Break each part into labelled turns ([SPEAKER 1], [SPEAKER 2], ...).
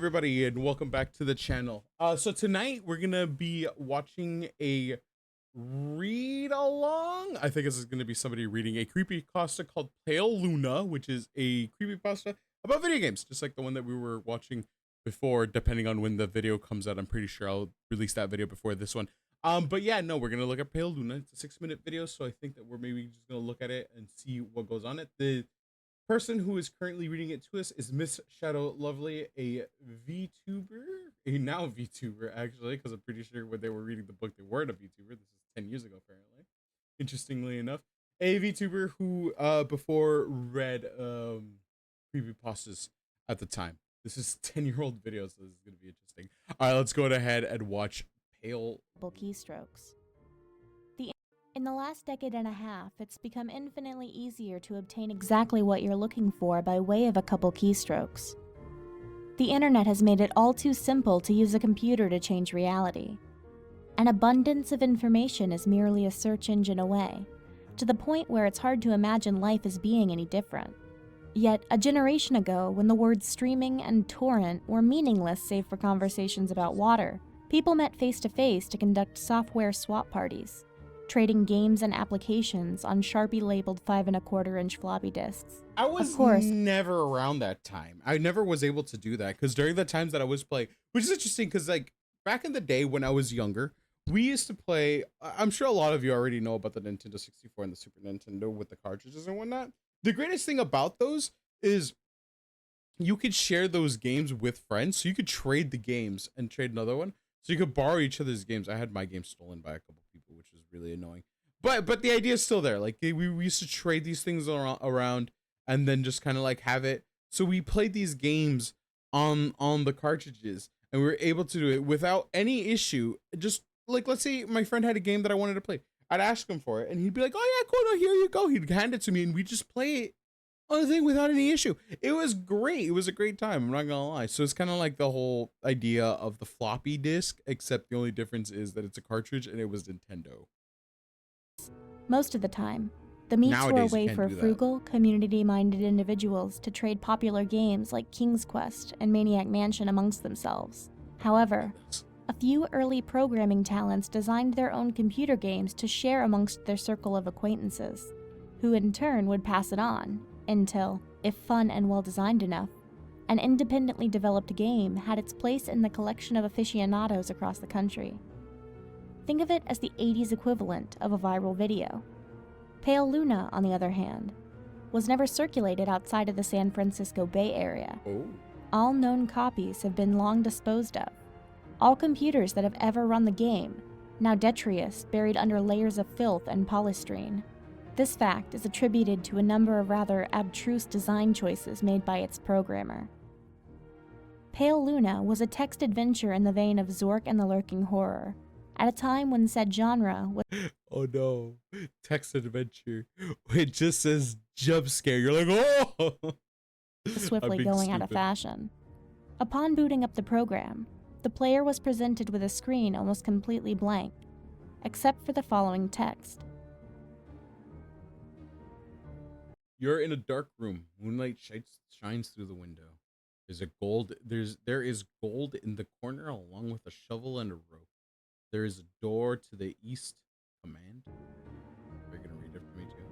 [SPEAKER 1] everybody, and welcome back to the channel. So tonight we're gonna be watching a read along. I think this is gonna be somebody reading a creepypasta called Pale Luna, which is a creepypasta about video games, just like the one that we were watching before. Depending on when the video comes out, I'm pretty sure I'll release that video before this one. But yeah, no, we're gonna look at Pale Luna. It's a 6-minute video, so I think that we're maybe just gonna look at it and see what goes on it. The person who is currently reading it to us is Miss Shadow Lovely, a VTuber, a now VTuber actually, because I'm pretty sure when they were reading the book they weren't a VTuber. This is 10 years ago apparently. Interestingly enough, a VTuber who before read creepypastas at the time. This is 10-year-old video, so this is gonna be interesting. All right, let's go ahead and watch Pale
[SPEAKER 2] Keystrokes. In the last decade and a half, it's become infinitely easier to obtain exactly what you're looking for by way of a couple keystrokes. The internet has made it all too simple to use a computer to change reality. An abundance of information is merely a search engine away, to the point where it's hard to imagine life as being any different. Yet, a generation ago, when the words streaming and torrent were meaningless save for conversations about water, people met face-to-face to conduct software swap parties, trading games and applications on Sharpie-labeled 5 1/4-inch floppy disks.
[SPEAKER 1] I was never around that time. I never was able to do that because during the times that I was playing, which is interesting because like back in the day when I was younger, we used to play. I'm sure a lot of you already know about the Nintendo 64 and the Super Nintendo with the cartridges and whatnot. The greatest thing about those is you could share those games with friends, so you could trade the games and trade another one. So you could borrow each other's games. I had my game stolen by a couple people, which was really annoying. But the idea is still there. Like we used to trade these things around and then just kind of like have it. So we played these games on the cartridges, and we were able to do it without any issue. Just like, let's say my friend had a game that I wanted to play. I'd ask him for it, and he'd be like, "Oh yeah, cool, no, here you go." He'd hand it to me, and we'd just play it on the thing without any issue. It was great. It was a great time. I'm not gonna lie. So it's kind of like the whole idea of the floppy disk, except the only difference is that it's a cartridge and it was Nintendo.
[SPEAKER 2] Most of the time, the meets were a way for frugal, community-minded individuals to trade popular games like King's Quest and Maniac Mansion amongst themselves. However, a few early programming talents designed their own computer games to share amongst their circle of acquaintances, who in turn would pass it on, until, if fun and well-designed enough, an independently developed game had its place in the collection of aficionados across the country. Think of it as the 80s equivalent of a viral video. Pale Luna, on the other hand, was never circulated outside of the San Francisco Bay Area. All known copies have been long disposed of. All computers that have ever run the game, now detritus buried under layers of filth and polystyrene. This fact is attributed to a number of rather abstruse design choices made by its programmer. Pale Luna was a text adventure in the vein of Zork and the Lurking Horror, at a time when said genre was—
[SPEAKER 1] Oh no, text adventure. It just says jump scare. You're like, oh!
[SPEAKER 2] swiftly going out of fashion. Upon booting up the program, the player was presented with a screen almost completely blank, except for the following text.
[SPEAKER 1] You're in a dark room. Moonlight shines through the window. There is gold in the corner along with a shovel and a rope. There is a door to the east. Command. You're gonna read it for me too.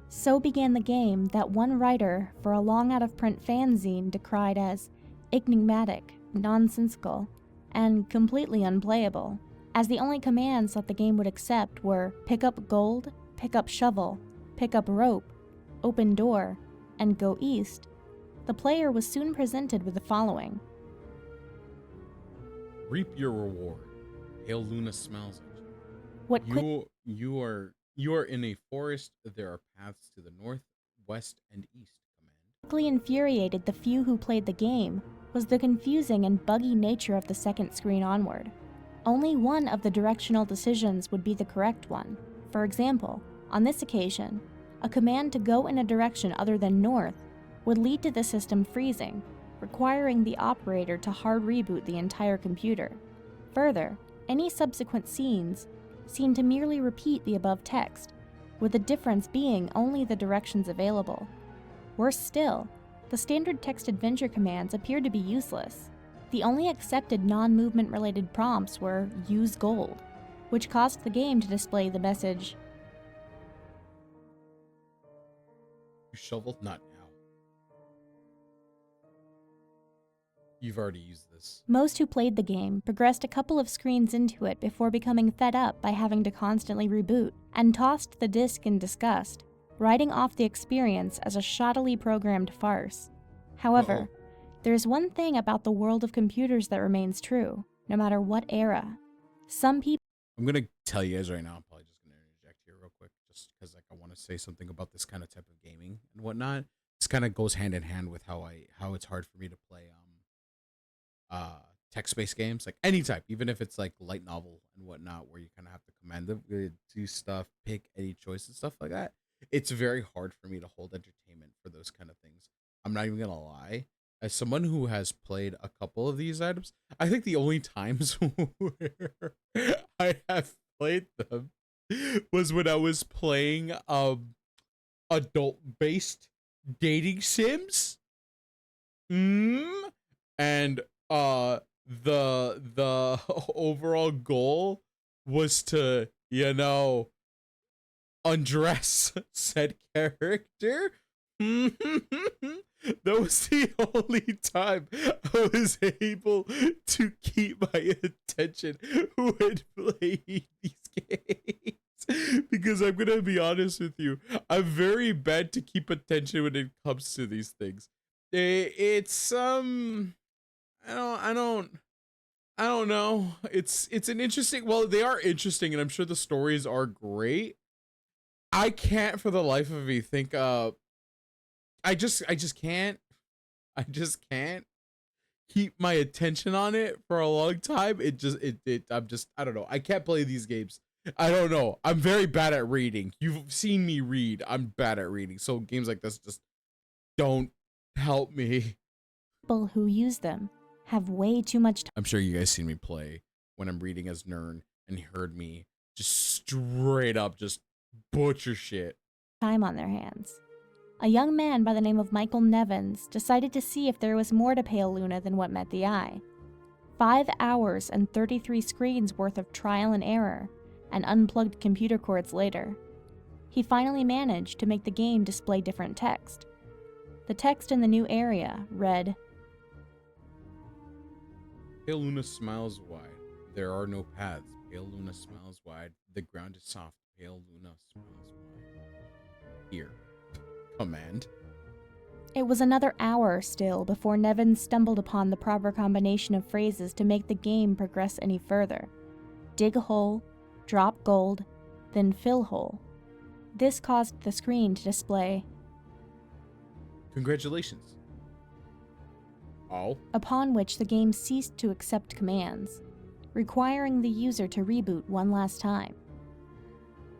[SPEAKER 2] So began the game that one writer for a long out-of-print fanzine decried as enigmatic, nonsensical, and completely unplayable, as the only commands that the game would accept were pick up gold, pick up shovel, pick up rope, open door, and go east. The player was soon presented with the following.
[SPEAKER 1] Reap your reward. Pale Luna smiles at you.
[SPEAKER 2] What
[SPEAKER 1] You are in a forest. There are paths to the north, west, and east. Command.
[SPEAKER 2] quickly infuriated the few who played the game was the confusing and buggy nature of the second screen onward. Only one of the directional decisions would be the correct one. For example, on this occasion, a command to go in a direction other than north would lead to the system freezing, requiring the operator to hard reboot the entire computer. Further, any subsequent scenes seem to merely repeat the above text, with the difference being only the directions available. Worse still, the standard text adventure commands appear to be useless. The only accepted non-movement related prompts were use gold, which caused the game to display the message,
[SPEAKER 1] "You shoveled? Not now. You've already used this."
[SPEAKER 2] Most who played the game progressed a couple of screens into it before becoming fed up by having to constantly reboot, and tossed the disc in disgust, writing off the experience as a shoddily programmed farce. However, there's one thing about the world of computers that remains true, no matter what era. Some people...
[SPEAKER 1] I'm gonna tell you guys right now, I'm probably just gonna interject here real quick, just because like I want to say something about this kind of type of gaming and whatnot. This kind of goes hand in hand with how it's hard for me to play text-based games, like any type, even if it's like light novel and whatnot, where you kind of have to command them, do stuff, pick any choice and stuff like that. It's very hard for me to hold entertainment for those kind of things. I'm not even gonna lie. As someone who has played a couple of these items, I think the only times where I have played them was when I was playing adult-based dating sims. And the overall goal was to, you know, undress said character. That was the only time I was able to keep my attention when playing these games. Because I'm gonna be honest with you, I'm very bad to keep attention when it comes to these things. It's I don't know. It's an interesting, well, they are interesting, and I'm sure the stories are great. I can't for the life of me think I just can't keep my attention on it for a long time. I don't know. I can't play these games. I don't know. I'm very bad at reading. You've seen me read. I'm bad at reading. So games like this just don't help me.
[SPEAKER 2] People who use them have way too much time.
[SPEAKER 1] I'm sure you guys seen me play when I'm reading as Nern and heard me just straight up just butcher shit.
[SPEAKER 2] Time on their hands. A young man by the name of Michael Nevins decided to see if there was more to Pale Luna than what met the eye. 5 hours and 33 screens worth of trial and error, and unplugged computer cords later, he finally managed to make the game display different text. The text in the new area read,
[SPEAKER 1] "Pale Luna smiles wide. There are no paths. Pale Luna smiles wide. The ground is soft. Pale Luna smiles wide. Here. Command."
[SPEAKER 2] It was another hour still before Nevins stumbled upon the proper combination of phrases to make the game progress any further. Dig a hole, drop gold, then fill hole. This caused the screen to display,
[SPEAKER 1] "Congratulations." Oh.
[SPEAKER 2] Upon which the game ceased to accept commands, requiring the user to reboot one last time.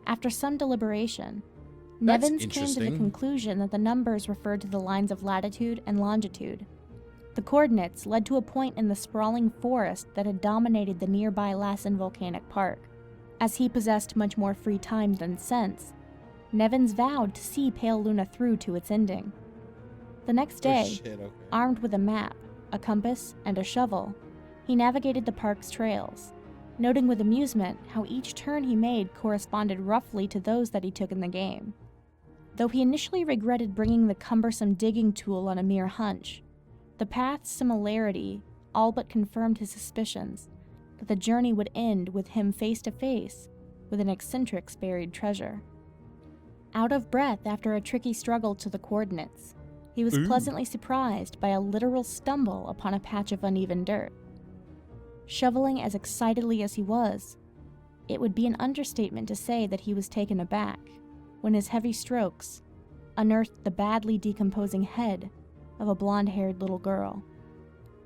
[SPEAKER 2] After some deliberation, Nevins came to the conclusion that the numbers referred to the lines of latitude and longitude. The coordinates led to a point in the sprawling forest that had dominated the nearby Lassen Volcanic Park. As he possessed much more free time than sense, Nevins vowed to see Pale Luna through to its ending. The next day, armed with a map, a compass, and a shovel, he navigated the park's trails, noting with amusement how each turn he made corresponded roughly to those that he took in the game. Though he initially regretted bringing the cumbersome digging tool on a mere hunch, the path's similarity all but confirmed his suspicions that the journey would end with him face to face with an eccentric's buried treasure. Out of breath after a tricky struggle to the coordinates, he was pleasantly surprised by a literal stumble upon a patch of uneven dirt. Shoveling as excitedly as he was, it would be an understatement to say that he was taken aback when his heavy strokes unearthed the badly decomposing head of a blonde-haired little girl.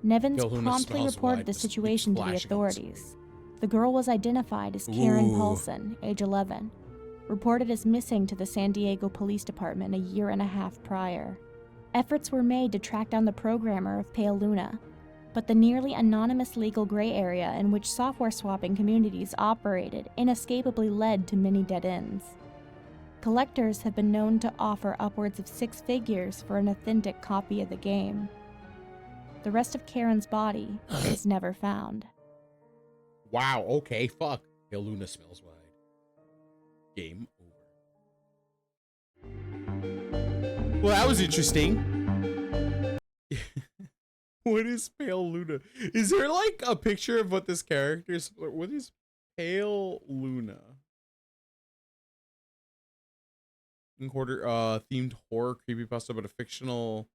[SPEAKER 2] Nevins promptly reported the situation to the authorities. The girl was identified as Karen Paulson, age 11, reported as missing to the San Diego Police Department a year and a half prior. Efforts were made to track down the programmer of Pale Luna, but the nearly anonymous legal gray area in which software swapping communities operated inescapably led to many dead ends. Collectors have been known to offer upwards of 6 figures for an authentic copy of the game. The rest of Karen's body is never found.
[SPEAKER 1] Wow, okay, fuck. Pale Luna smells wide. Game over. Well, that was interesting. What is Pale Luna? Is there like a picture of what this character is? What is Pale Luna? Themed horror creepypasta about a fictional,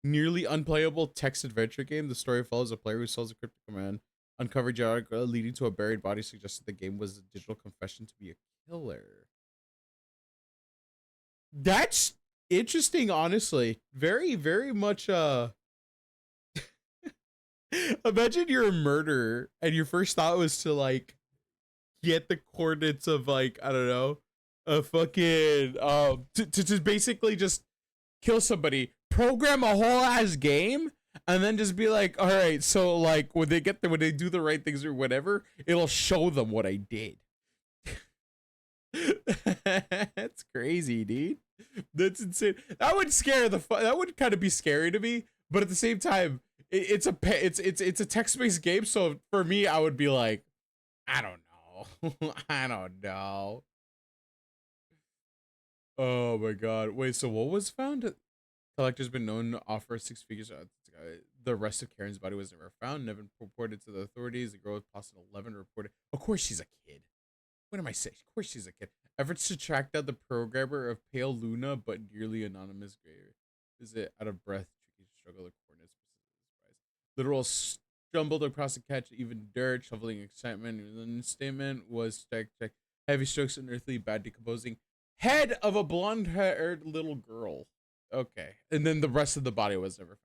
[SPEAKER 1] nearly unplayable text adventure game. The story follows a player who solves a cryptic command, uncovered genetic leading to a buried body, suggested the game was a digital confession to be a killer. That's interesting, honestly. Very, very much imagine you're a murderer and your first thought was to like get the coordinates of like, I don't know, a fucking to basically just kill somebody, program a whole ass game, and then just be like, all right, so like when they do the right things or whatever, it'll show them what I did. That's crazy, dude. That's insane. That would scare that would kind of be scary to me, but at the same time, it's a text-based game, so for me, I would be like, I don't know. I don't know. Oh my god. Wait, so what was found? Collector's been known to offer 6 figures. The rest of Karen's body was never found. Never reported to the authorities. The girl with pasta 11 reported. Of course she's a kid. What am I saying? Of course she's a kid. Efforts to track down the programmer of Pale Luna, but nearly anonymous grave. Is it out of breath? Tricky struggle. The coordinates. Literal stumbled across the catch, even dirt, shoveling excitement. And the statement was check. Heavy strokes, unearthly, bad decomposing. Head of a blonde-haired little girl. Okay, and then the rest of the body was never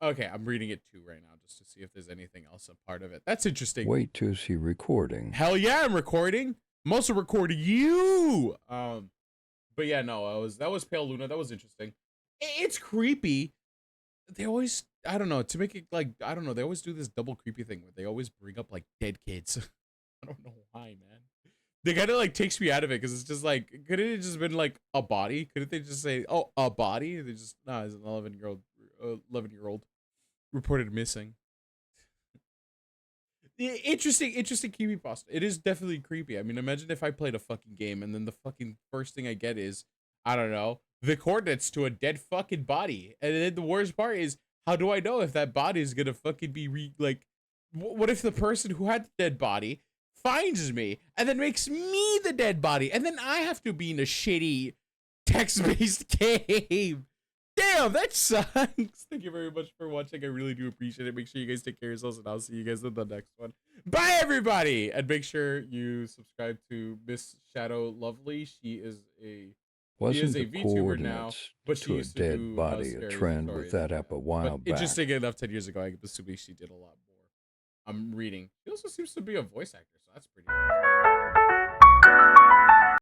[SPEAKER 1] found. Okay, I'm reading it too right now just to see if there's anything else a part of it. That's interesting.
[SPEAKER 3] Wait till see recording.
[SPEAKER 1] Hell yeah, I'm recording. I'm also recording you. But yeah, no, that was Pale Luna. That was interesting. It's creepy. They always, I don't know, to make it like, I don't know, they always do this double creepy thing where they always bring up like dead kids. I don't know why, man. They kind of like takes me out of it because it's just like, couldn't it just been like a body? Couldn't they just say, oh, a body? They just, nah, it's an 11-year-old reported missing. Interesting creepypasta. It is definitely creepy. I mean, imagine if I played a fucking game and then the fucking first thing I get is, I don't know, the coordinates to a dead fucking body. And then the worst part is, how do I know if that body is gonna fucking be what if the person who had the dead body finds me and then makes me the dead body and then I have to be in a shitty text-based game? Damn, that sucks. Thank you very much for watching. I really do appreciate it. Make sure you guys take care of yourselves and I'll see you guys in the next one. Bye everybody, and make sure you subscribe to Miss Shadow Lovely. She is a VTuber now, but she used to do
[SPEAKER 3] body a trend with that app a while back.
[SPEAKER 1] Interesting enough, 10 years ago, I'm assuming she did a lot more. I'm reading. She also seems to be a voice actor, so that's pretty interesting.